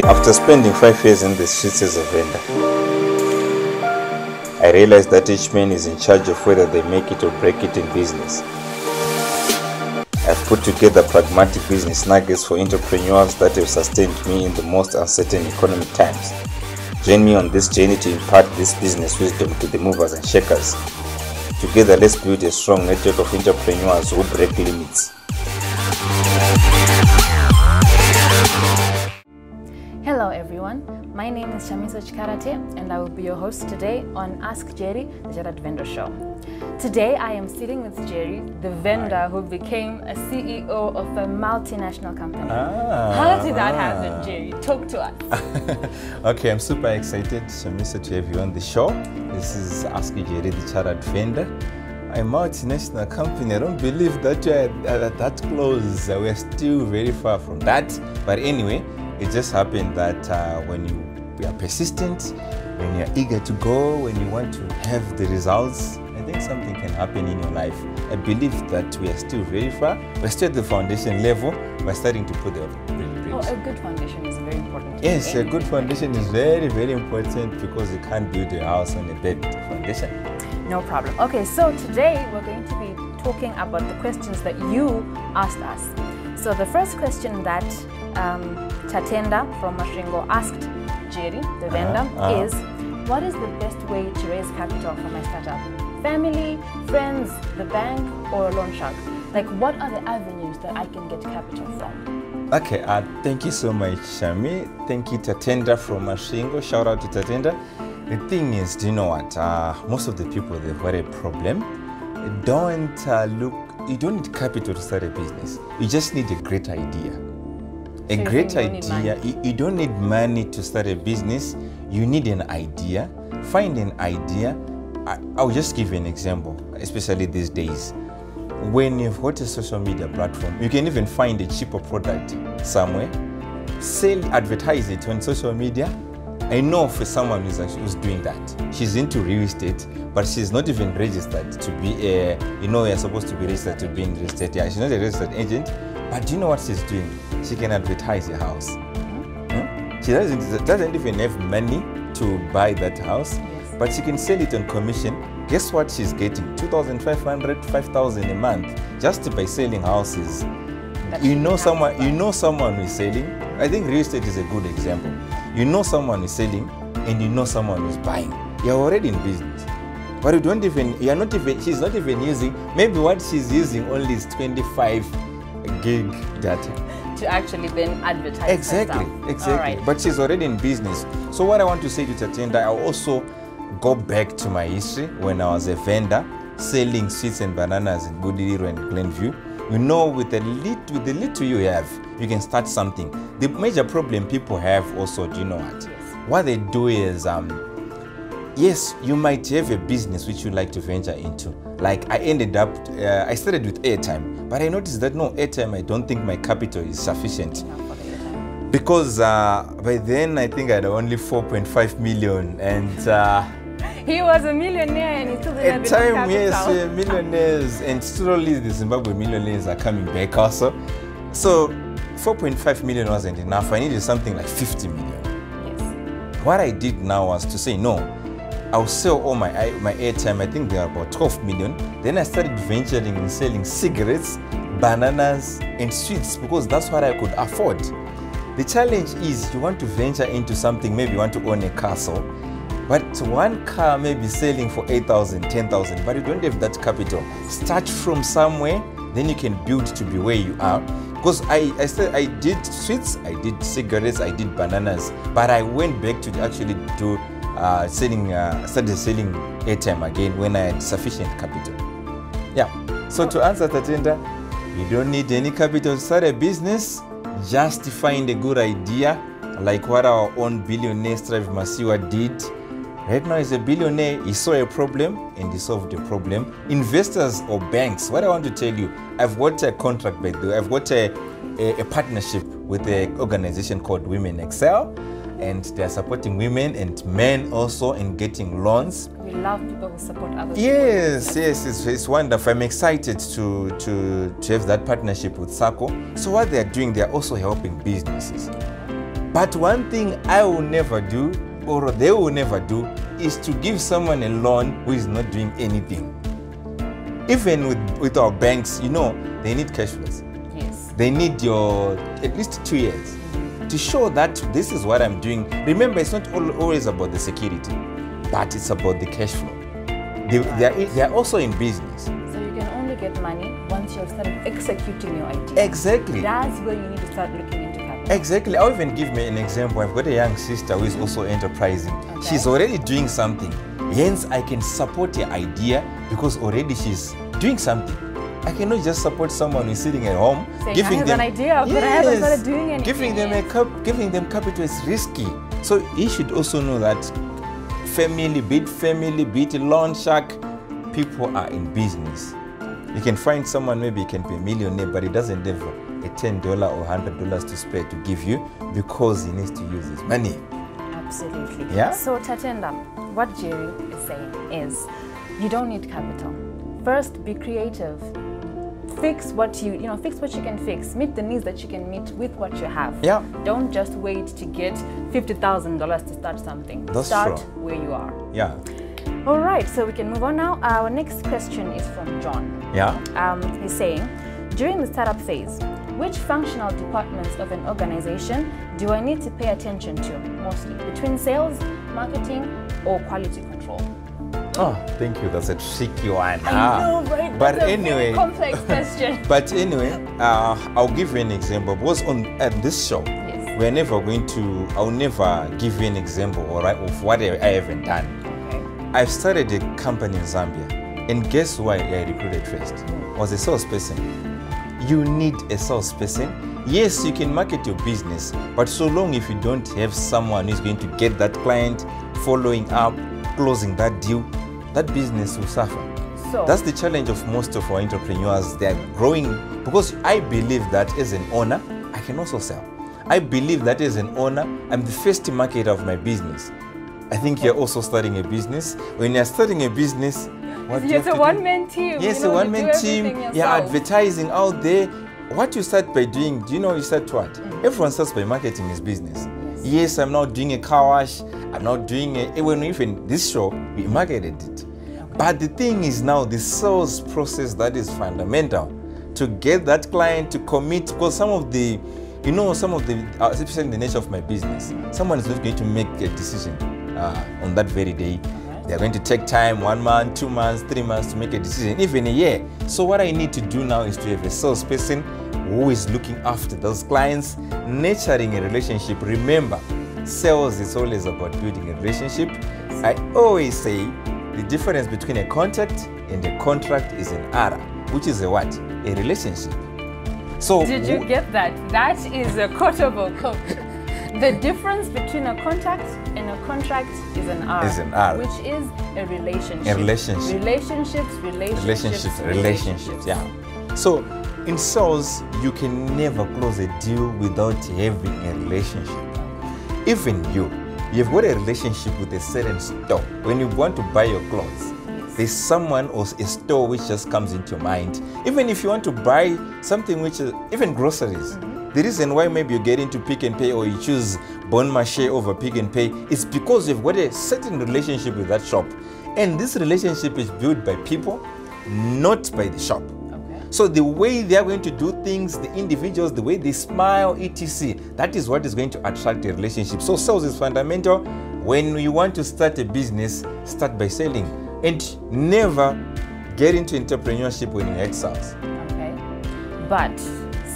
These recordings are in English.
After spending 5 years in the streets as a vendor, I realized that each man is in charge of whether they make it or break it in business. I've put together pragmatic business nuggets for entrepreneurs that have sustained me in the most uncertain economic times. Join me on this journey to impart this business wisdom to the movers and shakers. Together, let's build a strong network of entrepreneurs who break limits. Hello everyone, my name is Shamiso Chikarate and I will be your host today on Ask Jerry, the Jarrad Vendor Show. Today I am sitting with Jerry, the vendor who became a CEO of a multinational company. How did that happen, Jerry? Talk to us. Okay, I'm super excited, Shamiso, to have you on the show. This is Ask Jerry, the Jarrad Vendor. A multinational company. I don't believe that we're that close. We're still very far from that. But anyway, it just happened that when you are persistent, when you're eager to go, when you want to have the results, I think something can happen in your life. I believe that we are still very far. We're still at the foundation level. We're starting to put the bridge. Oh, a good foundation is very important. Yes, a good foundation is very, very important because you can't build a house on a bad foundation. No problem. Okay, so today we're going to be talking about the questions that you asked us. So the first question that Tatenda from Mashingo asked Jerry, the vendor, is what is the best way to raise capital for my startup? Family, friends, the bank, or a loan shark? Like, what are the avenues that I can get capital from? Okay, thank you so much, Shami. Thank you, Tatenda from Mashingo. Shout out to Tatenda. The thing is, do you know what? Most of the people, they've got a problem. You don't need capital to start a business. You just need a great idea. A great idea. You don't need money to start a business. You need an idea. Find an idea. I'll just give you an example, especially these days. When you've got a social media platform, you can even find a cheaper product somewhere, advertise it on social media. I know for someone who's doing that. She's into real estate, but she's not even registered to be you're supposed to be registered to be in real estate. Yeah, she's not a registered agent, but do you know what she's doing? She can advertise a house. She doesn't even have money to buy that house, but she can sell it on commission. Guess what she's getting? 2,500, 5,000 a month just by selling houses. You know someone who's selling. I think real estate is a good example. You know someone who's selling and you know someone who's buying. You're already in business. But she's not even using, maybe what she's using only is 25 gig data. To actually then advertise. Exactly. Right. But she's already in business. So what I want to say to Tatenda, I'll also go back to my history when I was a vendor selling sweets and bananas in Budiliro and Glenview. You know, with the little you have, you can start something. The major problem people have also, do you know what? What they do is, yes, you might have a business which you like to venture into. Like I started with airtime, but I noticed that no, airtime, I don't think my capital is sufficient. Because by then I think I had only 4.5 million and he was a millionaire and he still didn't have enough capital. Yes, millionaires, and slowly the Zimbabwe millionaires are coming back also. So 4.5 million wasn't enough. I needed something like 50 million. Yes. What I did now was to say, no, I'll sell all my airtime. I think there are about 12 million. Then I started venturing in selling cigarettes, bananas, and sweets because that's what I could afford. The challenge is you want to venture into something, maybe you want to own a castle. But one car may be selling for 8,000, 10,000, but you don't have that capital. Start from somewhere, then you can build to be where you are. Because I did sweets, I did cigarettes, I did bananas, but I went back to actually do started selling airtime again when I had sufficient capital. Yeah. So to answer Tatenda, you don't need any capital to start a business. Just find a good idea, like what our own billionaire Strive Masiwa did. Right now he's a billionaire, he saw a problem and he solved the problem. Investors or banks, what I want to tell you, I've got a contract by the way, I've got a partnership with an organization called Women Excel, and they're supporting women and men also in getting loans. We love people who support others. Yes, it's wonderful. I'm excited to have that partnership with SACCO. So what they're doing, they're also helping businesses. But one thing I will never do, or they will never do, is to give someone a loan who is not doing anything. Even with our banks, you know, they need cash flows. Yes. They need your at least 2 years to show that this is what I'm doing. Remember, it's not always about the security, but it's about the cash flow. They are also in business. So you can only get money once you've started executing your idea. Exactly. That's where you need to start looking into capital. Exactly. I'll even give me an example. I've got a young sister who is also enterprising. Okay. She's already doing something. Hence, I can support her idea because already she's doing something. I cannot just support someone who's sitting at home, saying, giving I have them an idea, but I haven't started doing anything. Giving them capital is risky. So he should also know that family, be it loan shark, people are in business. You can find someone, maybe he can be a millionaire, but he doesn't have a $10 or $100 to spare to give you because he needs to use his money. Absolutely. Yeah. So Tatenda, what Jerry is saying is, you don't need capital. First, be creative. Fix what you can fix. Meet the needs that you can meet with what you have. Yeah. Don't just wait to get $50,000 to start something. That's start true. where you are. Yeah. All right, so we can move on now. Our next question is from John. Yeah. He's saying, during the startup phase, which functional departments of an organization do I need to pay attention to mostly? Between sales, marketing, or quality control? Oh, thank you. That's a tricky one. I know, right? But That's anyway, a very complex question. But anyway, I'll give you an example. Because at this show, Yes. we're never going to. I'll never give you an example, all right, of what I haven't done. Okay. I've started a company in Zambia, and guess why I recruited first? I was a salesperson. You need a salesperson. Yes, you can market your business, but so long if you don't have someone who's going to get that client, following up, closing that deal, that business will suffer. So That's the challenge of most of our entrepreneurs. They are growing because I believe that as an owner, I can also sell. I believe that as an owner, I'm the first marketer of my business. I think you're also starting a business. When you're starting a business, what do you have it's a to one-man team. Yes, you know, a one-man team. yourself. You're advertising out there. What you start by doing, do you know you start what? Everyone starts by marketing his business. Yes, I'm now doing a car wash. I'm now doing even this show, we marketed it. But the thing is now the sales process that is fundamental to get that client to commit, because some of the, especially in the nature of my business, someone is not going to make a decision on that very day. They're going to take time, 1 month, 2 months, 3 months to make a decision, even a year. So what I need to do now is to have a salesperson who is looking after those clients, nurturing a relationship. Remember, sales is always about building a relationship. I always say the difference between a contact and a contract is an ARA, which is a what? A relationship. So did you get that? That is a quotable quote. The difference between a contact and a contract is an R. Is an R. Which is a relationship. A relationship. Relationships. Yeah. So in sales, you can never close a deal without having a relationship. Even you've got a relationship with a certain store. When you want to buy your clothes, there's someone or a store which just comes into your mind. Even if you want to buy something which is, even groceries, the reason why maybe you get into Pick and Pay or you choose Bon Marché over Pick and Pay is because you've got a certain relationship with that shop. And this relationship is built by people, not by the shop. So the way they are going to do things, the individuals, the way they smile, etc., that is what is going to attract a relationship. So sales is fundamental. When you want to start a business, start by selling. And never get into entrepreneurship when you hate sales. Okay. But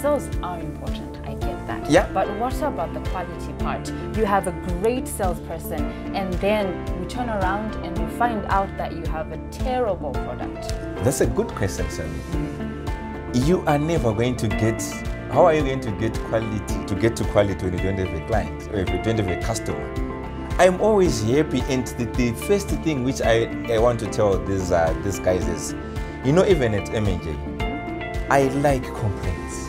sales are important. I get that. Yeah. But what about the quality part? You have a great salesperson and then we turn around and we find out that you have a terrible product. That's a good question, Sammy. You are never going to get, how are you going to get to quality when you don't have a client or if you don't have a customer? I'm always happy, and the first thing which I want to tell these guys is, even at M&J, I like complaints.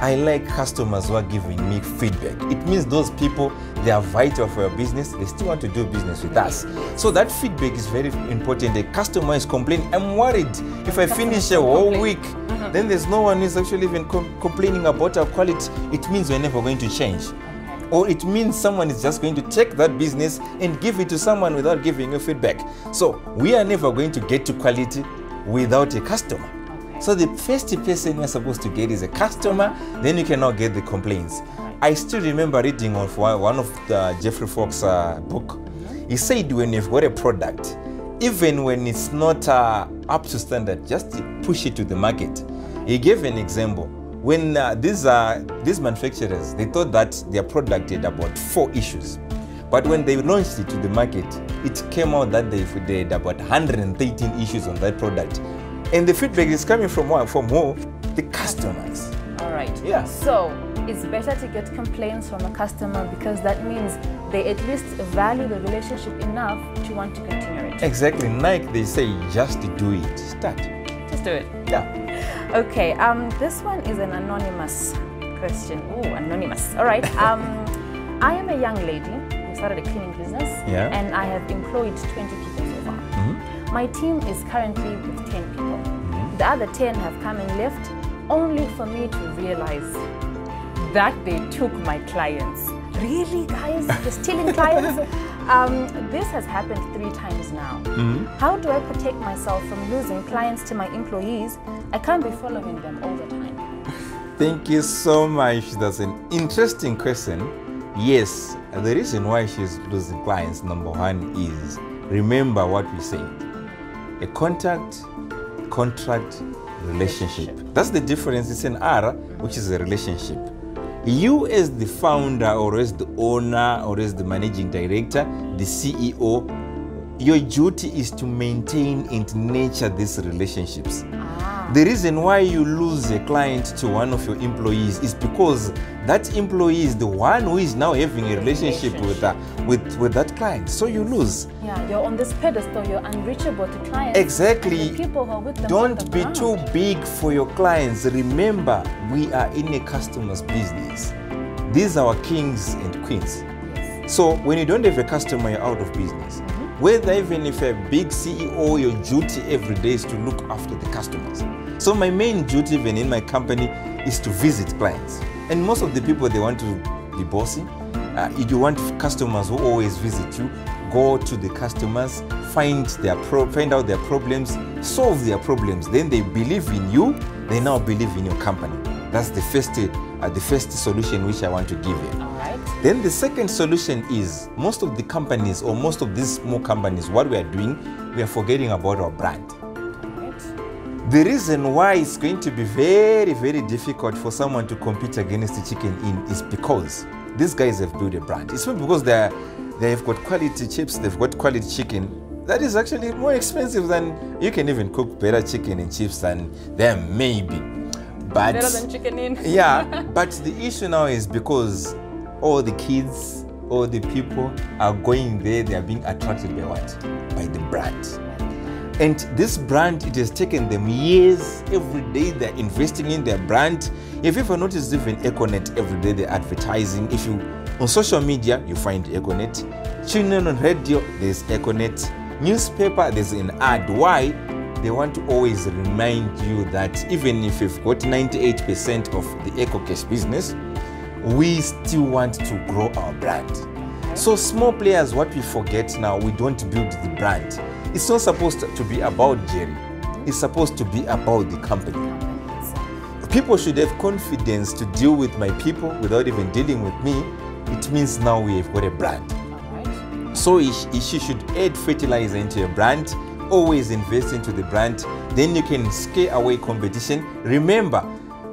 I like customers who are giving me feedback. It means those people, they are vital for your business. They still want to do business with us. So that feedback is very important. The customer is complaining. I'm worried if I finish a whole week, then there's no one who's actually even complaining about our quality. It means we're never going to change. or it means someone is just going to take that business and give it to someone without giving you feedback. So we are never going to get to quality without a customer. Okay. So the first person you're supposed to get is a customer, then you cannot get the complaints. Right. I still remember reading of one of the Jeffrey Fox book. He said when you've got a product, even when it's not up to standard, just push it to the market. He gave an example. When these manufacturers, they thought that their product had about 4 issues. But when they launched it to the market, it came out that they had about 113 issues on that product. And the feedback is coming from what? From who? The customers. All right. Yeah. So it's better to get complaints from a customer because that means they at least value the relationship enough to want to continue it. Exactly. Nike, they say just do it. Start. Just do it. Yeah. Okay. This one is an anonymous question. Oh, anonymous. All right. I am a young lady who started a cleaning business, and I have employed 20 people so far. My team is currently with 10 people. The other 10 have come and left, only for me to realize that they took my clients. Really, guys? You're stealing clients? This has happened 3 times now. How do I protect myself from losing clients to my employees? I can't be following them all the time. Thank you so much. That's an interesting question. Yes, the reason why she's losing clients, number 1 is, remember what we say. A contract, relationship. That's the difference. It's an R, which is a relationship. You as the founder or as the owner or as the managing director, the CEO, your duty is to maintain and nurture these relationships. The reason why you lose a client to one of your employees is because that employee is the one who is now having a relationship with that client. So you lose. Yeah, you're on this pedestal, you're unreachable to clients. Exactly. And the people who are with them. Don't be too big for your clients. Remember, we are in a customer's business. These are our kings and queens. Yes. So when you don't have a customer, you're out of business. Whether even if a big CEO, your duty every day is to look after the customers. So my main duty even in my company is to visit clients. And most of the people, they want to be bossy. You want customers who always visit you. Go to the customers, find out their problems, solve their problems. Then they believe in you. They now believe in your company. That's the first solution which I want to give you. All right. Then the second solution is most of the companies or most of these small companies, what we are doing, we are forgetting about our brand. The reason why it's going to be very, very difficult for someone to compete against the Chicken Inn is because these guys have built a brand. It's not because they have got quality chips, they've got quality chicken. That is actually more expensive than, you can even cook better chicken and chips than them, maybe. But, better than Chicken Inn. Yeah, but the issue now is because all the kids, all the people are going there, they are being attracted by what? By the brand. And this brand, it has taken them years. Every day they're investing in their brand. If you ever noticed, even Econet, every day they're advertising. If you, on social media, you find Econet. Tune in on radio, there's Econet. Newspaper, there's an ad. Why? They want to always remind you that even if you've got 98% of the EcoCash business, we still want to grow our brand. So small players, what we forget now, we don't build the brand. It's not supposed to be about Jerry. It's supposed to be about the company. People should have confidence to deal with my people without even dealing with me. It means now we have got a brand. So she should add fertilizer into your brand, always invest into the brand, then you can scare away competition. Remember,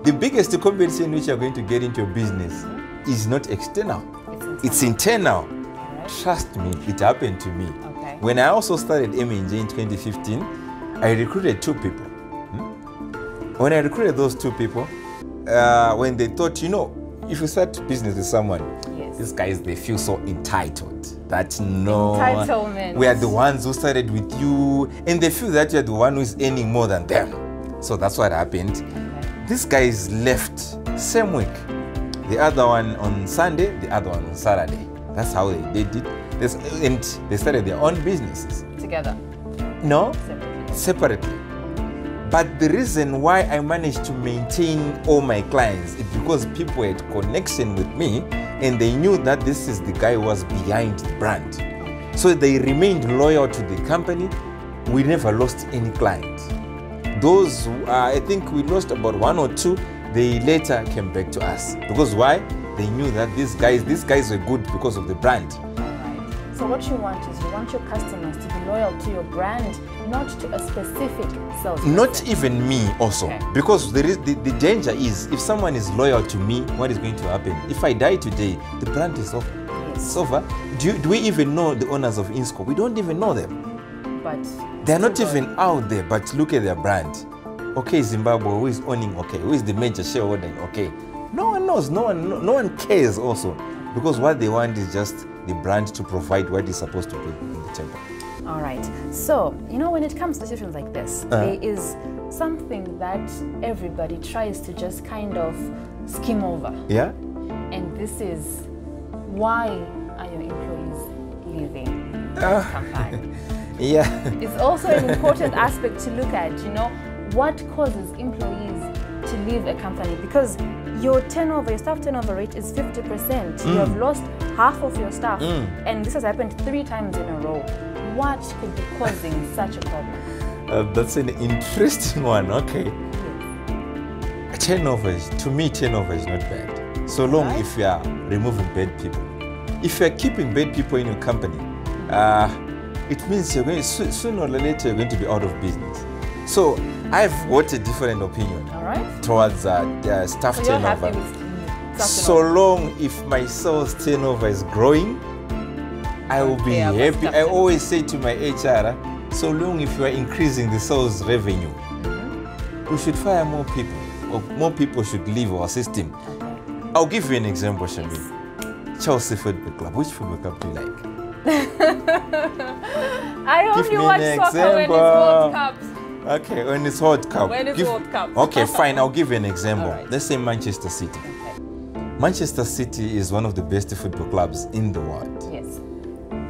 the biggest competition which you're going to get into your business is not external, it's internal. Trust me, it happened to me. When I also started M&J in 2015, I recruited 2 people. When I recruited those 2 people, when they thought, you know, if you start business with someone, these guys, they feel so entitled. That no, entitlement. We are the ones who started with you, and they feel that you're the one who is earning more than them. So that's what happened. These guys left same week. The other one on Sunday, the other one on Saturday. That's how they did it. And they started their own businesses. Together? No, separately. But the reason why I managed to maintain all my clients is because people had connection with me and they knew that this is the guy who was behind the brand. So they remained loyal to the company. We never lost any client. Those, I think we lost about 1 or 2, they later came back to us. Because why? They knew that these guys were good because of the brand. So what you want is you want your customers to be loyal to your brand, not to a specific salesperson. Not even me also. Okay. Because there is the danger is, if someone is loyal to me, what is going to happen? If I die today, the brand is over. Yes. It's over. Do we even know the owners of Insco? We don't even know them. But they're not even out there, but look at their brand. Okay, Zimbabwe, who is owning Okay? Who is the major shareholder in Okay? No one knows, no one cares also. Because what they want is just the brand to provide what is supposed to be in the temple. all right. So, when it comes to situations like this, there is something that everybody tries to just kind of skim over. Yeah? And this is, why are your employees leaving the company? Yeah. It's also an important aspect to look at, what causes employees to leave a company, because your staff turnover rate is 50%. You have lost half of your staff, and this has happened 3 times in a row. What could be causing such a problem? That's an interesting one. Okay. Yes. Turnover is not bad. So long if you are removing bad people. If you are keeping bad people in your company, it means you're going sooner or later you're going to be out of business. So I've got a different opinion towards staff So turnover. you're happy with staff So long if my sales turnover is growing, I will be happy. I always say to my HR, so long if you are increasing the sales revenue, we should fire more people, or more people should leave our system. Okay. I'll give you an example, Shami. Yes. Chelsea Football Club. Which football club do you like? I only watch soccer when it's World Cup. Okay, when it's World Cup. When it's World Cup. Okay, fine. I'll give you an example. Right. Let's say Manchester City. Okay. Manchester City is one of the best football clubs in the world. Yes.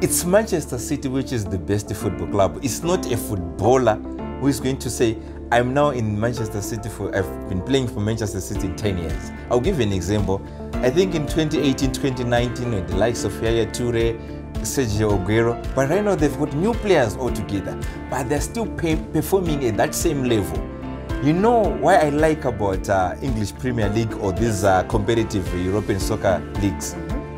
It's Manchester City which is the best football club. It's not a footballer who is going to say, I'm now in Manchester City I've been playing for Manchester City in 10 years. I'll give you an example. I think in 2018, 2019, with the likes of Yaya Toure, Sergio Aguero, but right now they've got new players altogether, but they're still performing at that same level. You know why I like about English Premier League or these competitive European soccer leagues?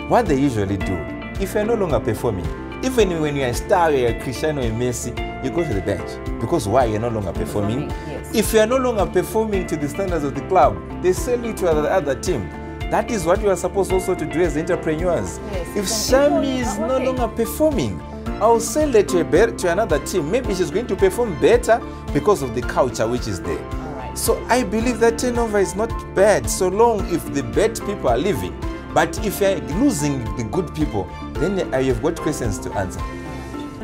What they usually do, if you're no longer performing, even when you're a star, you're a Cristiano or Messi, you go to the bench. Because why? You're no longer performing. Yes. If you're no longer performing to the standards of the club, they sell you to other team. That is what you are supposed also to do as entrepreneurs. Yes, if Shami is no longer performing, I'll sell her to another team. Maybe she's going to perform better because of the culture which is there. Right. So I believe that turnover is not bad so long if the bad people are leaving. But if you're losing the good people, then you've got questions to answer.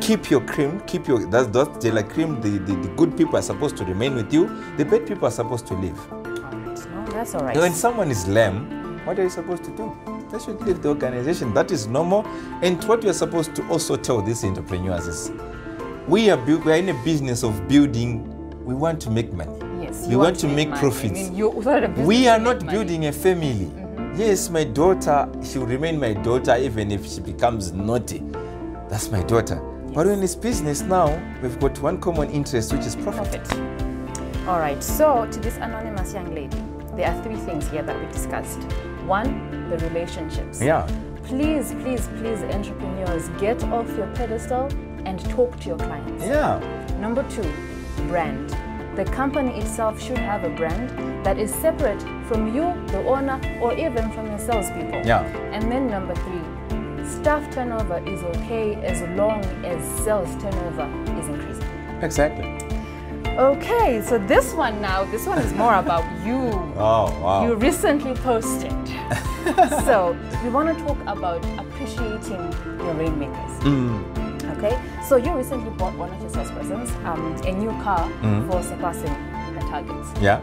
Keep your cream, that's the cream. The good people are supposed to remain with you. The bad people are supposed to leave. All right. No, that's all right. When someone is lame, what are you supposed to do? They should leave the organization. That is normal. And what we are supposed to also tell these entrepreneurs is, we are in a business of building. We want to make money. Yes. We want to make profits. We are not building a family. Yes, my daughter, she will remain my daughter even if she becomes naughty. That's my daughter. Yes. But when it's business now, we've got one common interest, which is profit. All right. So to this anonymous young lady, there are 3 things here that we discussed. 1, the relationships. Yeah. Please, entrepreneurs, get off your pedestal and talk to your clients. Yeah. Number 2, brand. The company itself should have a brand that is separate from you, the owner, or even from your salespeople. Yeah. And then number 3, staff turnover is okay as long as sales turnover is increasing. Exactly. Okay, so this one is more about you. Oh, wow. You recently posted. So we want to talk about appreciating your rainmakers. Okay, so you recently bought one of your salespersons a new car for surpassing her targets. Yeah.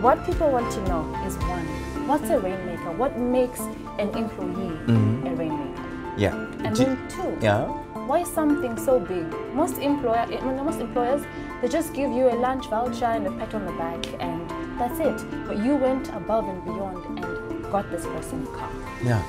What people want to know is 1, what's a rainmaker? What makes an employee a rainmaker? Yeah. And then 2, Why something so big? Most employers, they just give you a lunch voucher and a pat on the back, and that's it. But you went above and beyond and got this person a car. Yeah,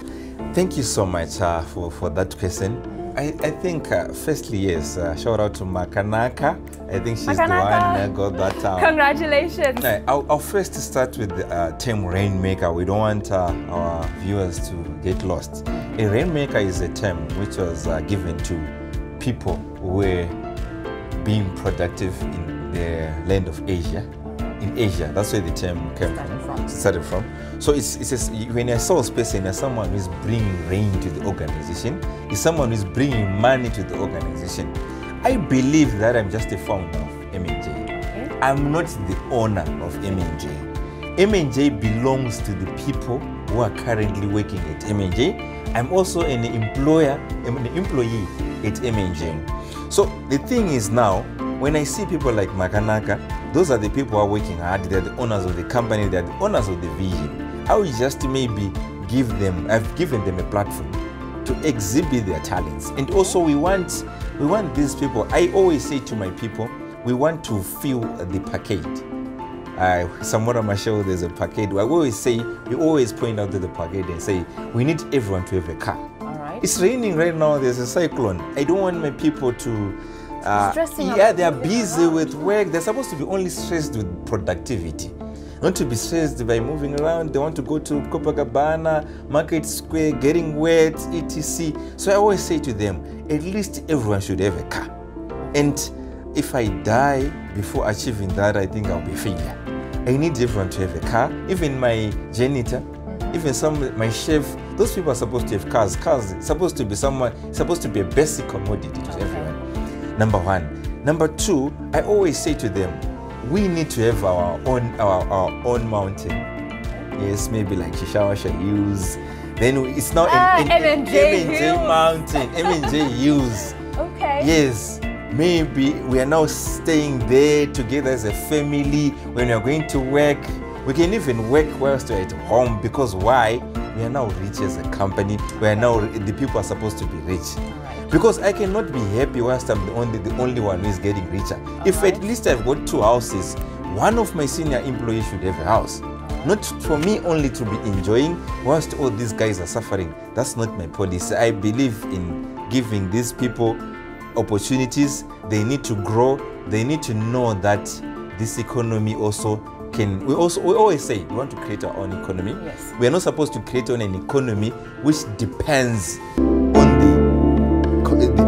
thank you so much for that question. I think, firstly, yes, shout out to Makanaka. I think she's the one that got that. Congratulations. I'll first start with the term rainmaker. We don't want our viewers to get lost. A rainmaker is a term which was given to people who were being productive in the land of Asia. In Asia, that's where the term started from. So it's when a sales person is someone who is bringing rain to the organization, is someone who is bringing money to the organization. I believe that I'm just a founder of M&J. Okay. I'm not the owner of M&J. M&J belongs to the people who are currently working at M&J. I'm also an employee at M&J. So the thing is now, when I see people like Makanaka, those are the people who are working hard. They're the owners of the company. They're the owners of the vision. I will just maybe I've given them a platform to exhibit their talents. And also we want these people, I always say to my people, we want to fill the package. Somewhere on my show, there's a package. I always say, we always point out to the package and say, we need everyone to have a car. All right. It's raining right now. There's a cyclone. I don't want my people to they are busy with work. They're supposed to be only stressed with productivity, not to be stressed by moving around. They want to go to Copacabana, Market Square, getting wet, etc. So I always say to them, at least everyone should have a car. And if I die before achieving that, I think I'll be a failure. I need everyone to have a car. Even my janitor, even my chef, those people are supposed to have cars. Cars supposed to be a basic commodity to everyone. Number one. Number two, I always say to them, we need to have our own mountain. Yes, maybe like Shishawasha use. Then it's now M&J mountain. M&J use. Okay. Yes. Maybe we are now staying there together as a family. When we are going to work, we can even work whilst we're at home, because why? We are now rich as a company. We are now, the people are supposed to be rich. Because I cannot be happy whilst I'm the only one who is getting richer. If at least I've got 2 houses, one of my senior employees should have a house. Not for me only to be enjoying whilst all these guys are suffering. That's not my policy. I believe in giving these people opportunities. They need to grow. They need to know that this economy also can. We always say we want to create our own economy. Yes. We are not supposed to create an economy which depends on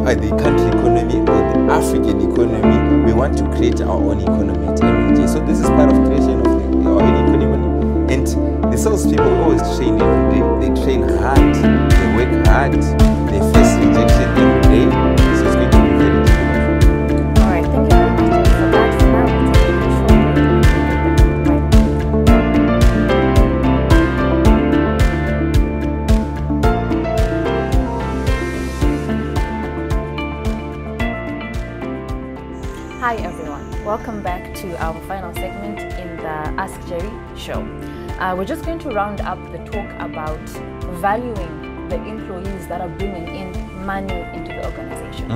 the country economy or the African economy. We want to create our own economy at M&J. So this is part of creation of our own economy. And the salespeople always train every day. They train hard. They work hard. They face rejection every day. So it's going to be very difficult. All right. Thank you very much for that. For now, we'll take a short Hi everyone, welcome back to our final segment in the Ask Jerry show. We're just going to round up the talk about valuing the employees that are bringing in money into the organization.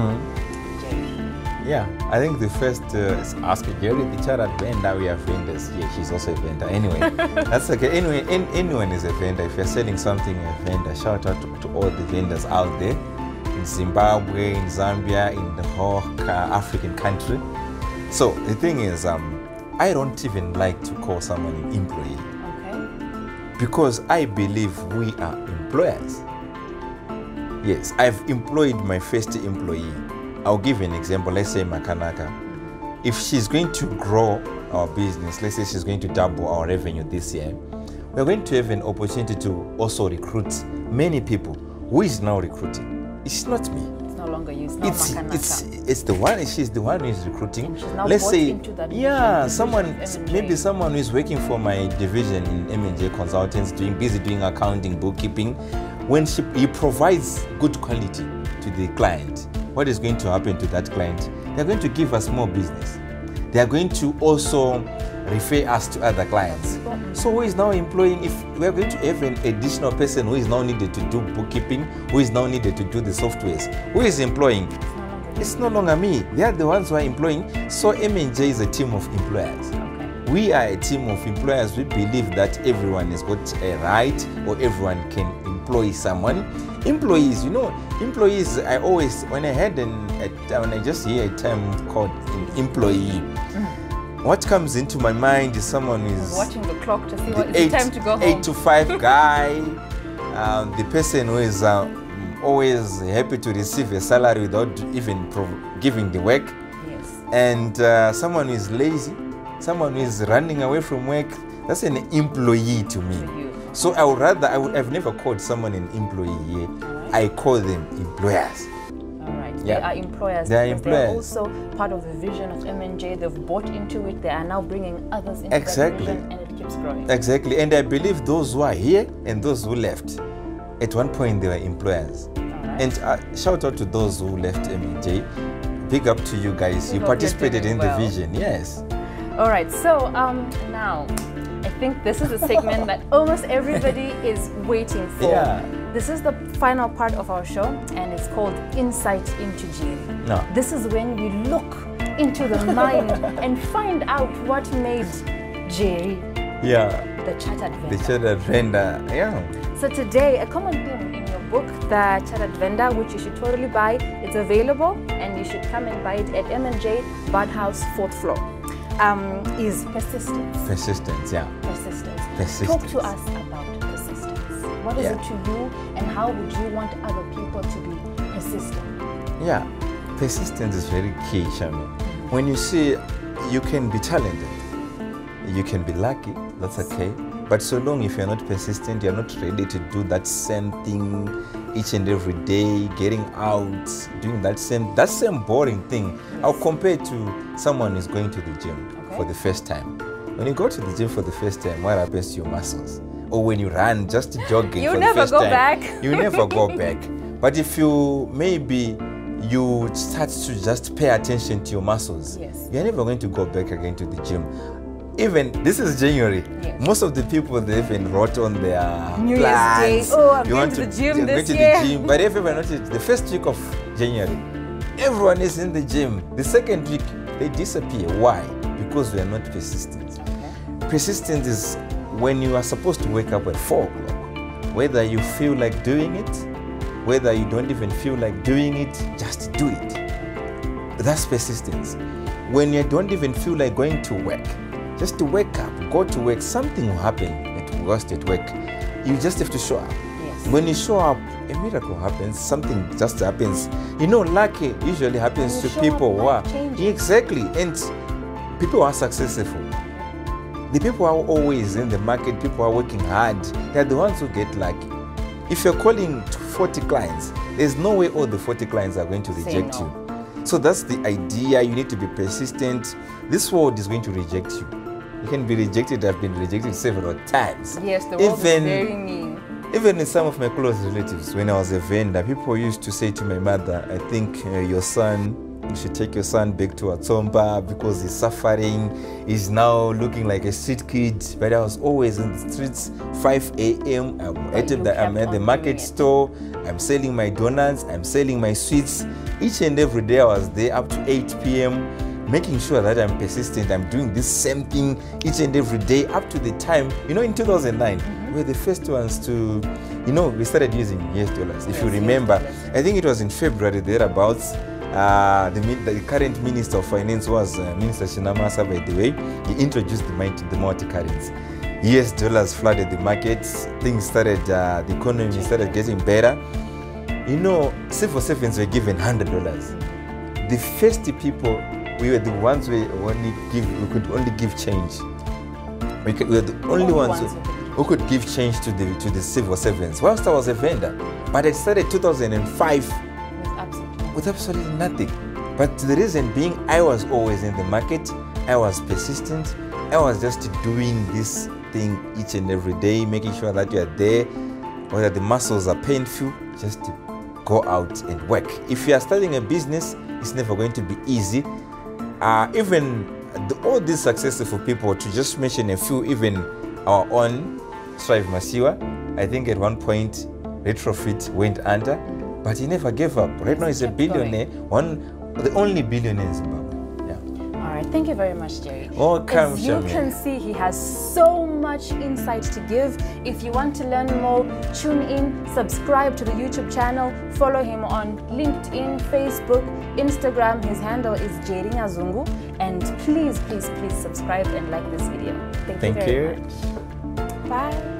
Jerry. Yeah, I think the first is Ask Jerry, the chartered vendor. We are vendors. Yeah, she's also a vendor. Anyway, that's okay. Anyway, anyone is a vendor. If you're selling something, a vendor. Shout out to all the vendors out there in Zimbabwe, in Zambia, in the whole African country. So the thing is, I don't even like to call someone an employee. Okay. Because I believe we are employers. Yes, I've employed my first employee. I'll give you an example. Let's say Makanaka. If she's going to grow our business, let's say she's going to double our revenue this year, we're going to have an opportunity to also recruit many people. Who is now recruiting? It's not me. It's no longer you. It's the one. She's the one who is recruiting. Let's say, maybe someone who is working for my division in M&J Consultants, busy doing accounting, bookkeeping. When he provides good quality to the client, what is going to happen to that client? They're going to give us more business. They are going to also refer us to other clients. So who is now employing, if we are going to have an additional person who is now needed to do bookkeeping, who is now needed to do the softwares, who is employing? It's no longer me. They are the ones who are employing. So M&J is a team of employers. Okay. We are a team of employers. We believe that everyone has got a right, or everyone can employ someone. Employees, employees, I always, when I just hear a term called employee, what comes into my mind is someone who is watching the clock to see what is the time to go home. 8 to 5 guy, the person who is always happy to receive a salary without even giving the work. Yes. And someone who is lazy, someone who is running away from work. That's an employee to me. So I've never called someone an employee here. Right. I call them employers. All right. Yeah. They are employers. They are employers. They are also part of the vision of M&J. They've bought into it. They are now bringing others into that vision, and it keeps growing. Exactly. And I believe those who are here and those who left, at one point they were employers. Right. And shout out to those who left M&J. Big up to you guys. You participated in the vision. Yes. All right. So now, I think this is a segment that almost everybody is waiting for. Yeah. This is the final part of our show, and it's called Insight into Jerry. No. This is when we look into the mind and find out what made Jerry the chartered vendor. The chartered vendor, yeah. So today, a common theme in your book, The Chartered Vendor, which you should totally buy, it's available, and you should come and buy it at M&J Bard House, 4th floor. Is persistence. Persistence, yeah. Persistence. Talk to us about persistence. What is it to you, and how would you want other people to be persistent? Yeah, persistence is very key, Shami. When you see you can be talented, you can be lucky, that's okay. But so long if you're not persistent, you're not ready to do that same thing each and every day, getting out, doing that same boring thing. Yes. I'll compare it to someone who's going to the gym for the first time. When you go to the gym for the first time, what happens to your muscles? Or when you run just jogging for the first time, you never go back. But if you you start to just pay attention to your muscles, you're never going to go back again to the gym. Even this is January. Yes. Most of the people, they even wrote on their New plans. Year's Day. Oh, I'm going to the gym this year. But everyone noticed the first week of January, everyone is in the gym. The second week, they disappear. Why? Because we are not persistent. Okay. Persistence is when you are supposed to wake up at 4 o'clock. Whether you feel like doing it, whether you don't even feel like doing it, just do it. That's persistence. When you don't even feel like going to work, just to wake up, go to work, something will happen at work. You just have to show up. Yes. When you show up, a miracle happens, something just happens. Luck usually happens to people who are exactly, and people who are successful. The people who are always in the market, people who are working hard, they're the ones who get lucky. If you're calling 40 clients, there's no way all the 40 clients are going to reject you. So that's the idea. You need to be persistent. This world is going to reject you. You can be rejected. I've been rejected several times. Yes, the world is very mean. Even in some of my close relatives, when I was a vendor, people used to say to my mother, I think you should take your son back to Atsomba because he's suffering. He's now looking like a street kid. But I was always in the streets, 5 a.m. I'm at the market store. I'm selling my donuts. I'm selling my sweets. Each and every day I was there up to 8 p.m. making sure that I'm persistent. I'm doing this same thing each and every day up to the time. In 2009, we were the first ones to, we started using US dollars. If you remember, I think it was in February thereabouts. The current Minister of Finance was Minister Shinamasa, by the way. He introduced the multi-currency. US dollars flooded the markets. Things started, the economy started getting better. Civil servants were given $100. The first people, we were the ones we could only give change. We were the only ones who could give change to the civil servants. Whilst I was a vendor, but I started 2005 with absolutely nothing. But the reason being, I was always in the market. I was persistent. I was just doing this thing each and every day, making sure that you are there, whether the muscles are painful, just go out and work. If you are starting a business, it's never going to be easy. Even all these successful people, to just mention a few, even our own Strive Masiwa, I think at one point Retrofit went under, but he never gave up. Right now he's a billionaire, the only billionaire in Zimbabwe. All right, thank you very much, Jerry. Welcome, As you can see, he has so much insight to give. If you want to learn more, tune in, subscribe to the YouTube channel, follow him on LinkedIn, Facebook, Instagram. His handle is Jerry Nyazungu. And please, please, please subscribe and like this video. Thank you very much. Bye.